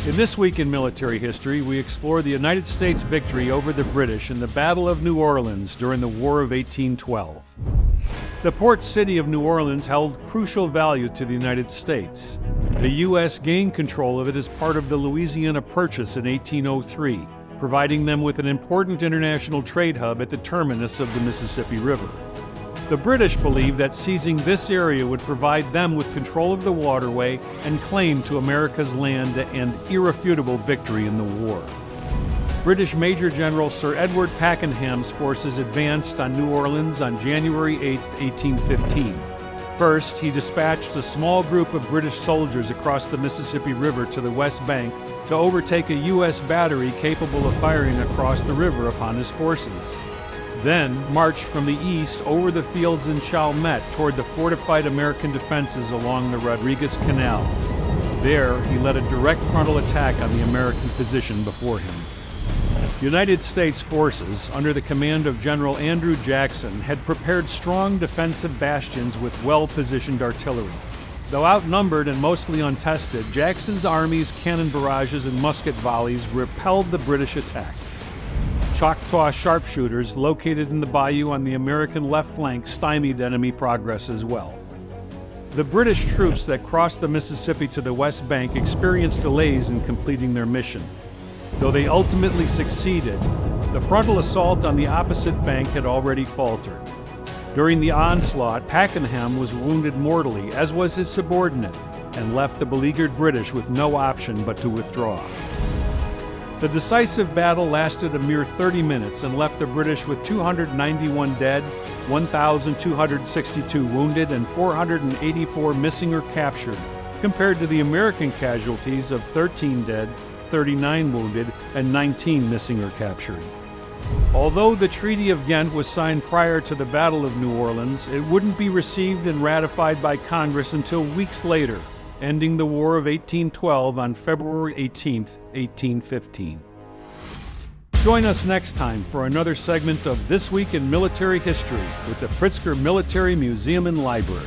In This Week in Military History, we explore the United States victory over the British in the Battle of New Orleans during the War of 1812. The port city of New Orleans held crucial value to the United States. The U.S. gained control of it as part of the Louisiana Purchase in 1803, providing them with an important international trade hub at the terminus of the Mississippi River. The British believed that seizing this area would provide them with control of the waterway and claim to America's land and irrefutable victory in the war. British Major General Sir Edward Pakenham's forces advanced on New Orleans on January 8, 1815. First, he dispatched a small group of British soldiers across the Mississippi River to the west bank to overtake a U.S. battery capable of firing across the river upon his forces. Then marched from the east over the fields in Chalmette toward the fortified American defenses along the Rodriguez Canal. There, he led a direct frontal attack on the American position before him. United States forces, under the command of General Andrew Jackson, had prepared strong defensive bastions with well-positioned artillery. Though outnumbered and mostly untested, Jackson's army's cannon barrages and musket volleys repelled the British attack. Choctaw sharpshooters located in the bayou on the American left flank stymied enemy progress as well. The British troops that crossed the Mississippi to the west bank experienced delays in completing their mission. Though they ultimately succeeded, the frontal assault on the opposite bank had already faltered. During the onslaught, Pakenham was wounded mortally, as was his subordinate, and left the beleaguered British with no option but to withdraw. The decisive battle lasted a mere 30 minutes and left the British with 291 dead, 1,262 wounded, and 484 missing or captured, compared to the American casualties of 13 dead, 39 wounded, and 19 missing or captured. Although the Treaty of Ghent was signed prior to the Battle of New Orleans, it wouldn't be received and ratified by Congress until weeks later, ending the War of 1812 on February 18, 1815. Join us next time for another segment of This Week in Military History with the Pritzker Military Museum and Library.